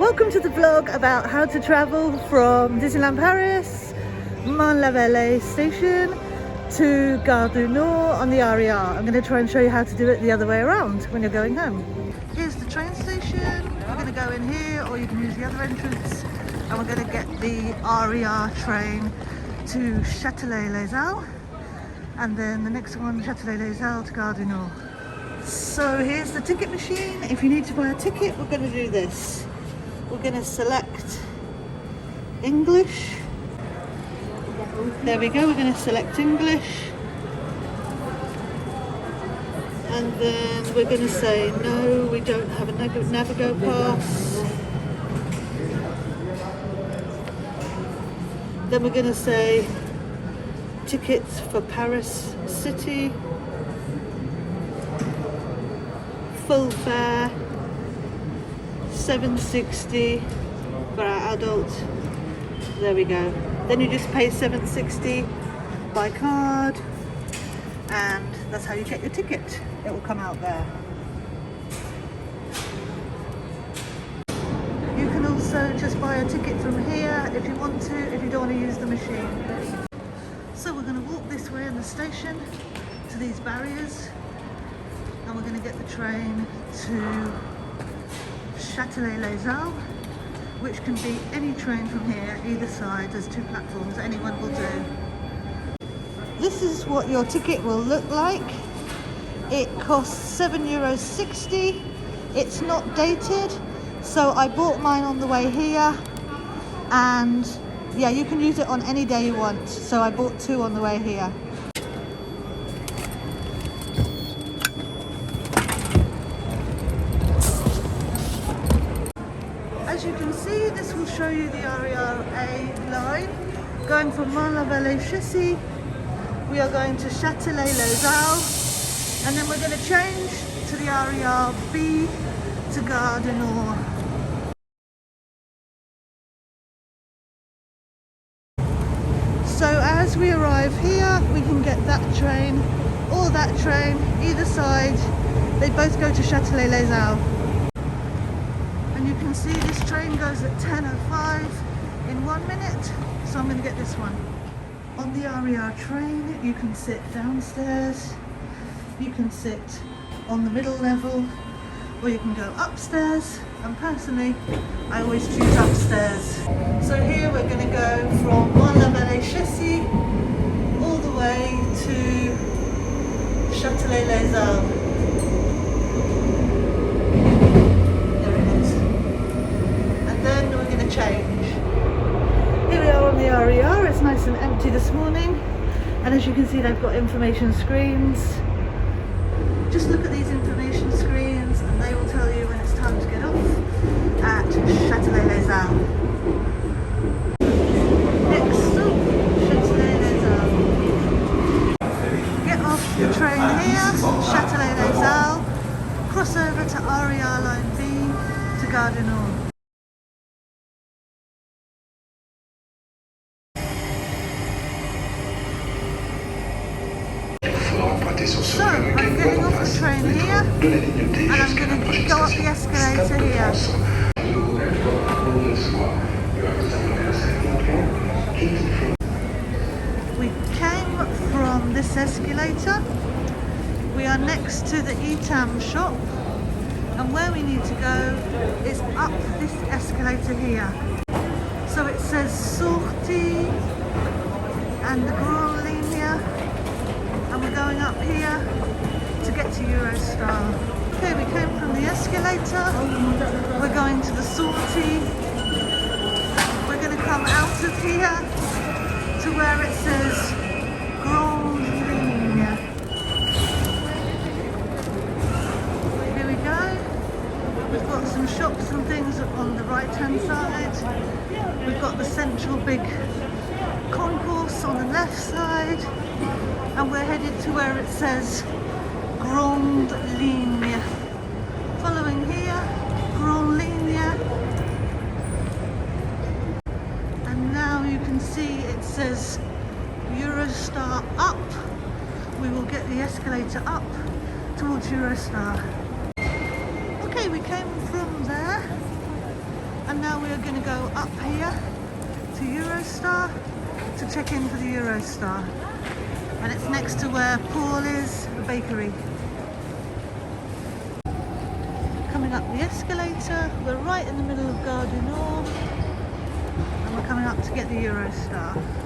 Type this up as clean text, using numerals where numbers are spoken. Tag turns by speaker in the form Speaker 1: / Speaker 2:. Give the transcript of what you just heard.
Speaker 1: Welcome to the vlog about how to travel from Disneyland Paris, Marne la Vallée station to Gare du Nord on the RER. I'm going to try and show you how to do it the other way around when you're going home. Here's the train station. We're going to go in here, or you can use the other entrance, and we're going to get the RER train to Châtelet-les-Halles, and then the next one, Châtelet-les-Halles to Gare du Nord. So here's the ticket machine. If you need to buy a ticket, we're going to do this. We're going to select English. There we go, we're going to select English. And then we're going to say no, we don't have a Navigo pass. Then we're going to say tickets for Paris City. Full fare, $7.60 for our adult. There we go. Then you just pay $7.60 by card, and that's how you get your ticket. It will come out there. You can also just buy a ticket from here if you want to, if you don't want to use the machine. So we're going to walk this way in the station to these barriers, and we're going to get the train to Châtelet-les-Halles, which can be any train from here, either side. There's two platforms, anyone will do. This is what your ticket will look like. It costs €7.60. It's not dated, so I bought mine on the way here, and yeah, you can use it on any day you want, so I bought two on the way here. As you can see, this will show you the RER line going from Marne la Vallée Chessy. We are going to Châtelet-les-Halles, and then we're going to change to the RER B to Gare du Nord. So as we arrive here, we can get that train or that train, either side. They both go to Châtelet-les-Halles. And you can see this train goes at 10:05 in 1 minute, so I'm going to get this one. On the RER train, you can sit downstairs, you can sit on the middle level, or you can go upstairs, and personally I always choose upstairs. So here we're going to go from Marne la Vallée Chessy all the way to Châtelet-les-Halles. Change. Here we are on the RER. It's nice and empty this morning, and as you can see, they've got information screens. Just look at these information screens and they will tell you when it's time to get off at Châtelet-les-Halles. Next stop, Châtelet-les-Halles. Get off the train here, Châtelet-les-Halles, cross over to RER line B to Gare du Nord. So, I'm getting off the train here, and I'm going to go up the escalator here. We came from this escalator. We are next to the Etam shop, and where we need to go is up this escalator here. So it says Sortie and the Grand Ligne. And we're going up here to get to Eurostar. Okay, we came from the escalator. We're going to the sortie. We're going to come out of here to where it says Grand Ligne. Here we go. We've got some shops and things on the right hand side. We've got the central big concourse on the left side. And we're headed to where it says Grand Ligne. Following here, Grand Ligne. And now you can see it says Eurostar up. We will get the escalator up towards Eurostar. Okay, we came from there And now we are going to go up here to Eurostar to check in for the Eurostar. And it's next to where Paul is, the bakery. Coming up the escalator, we're right in the middle of Gare du Nord. And we're coming up to get the Eurostar.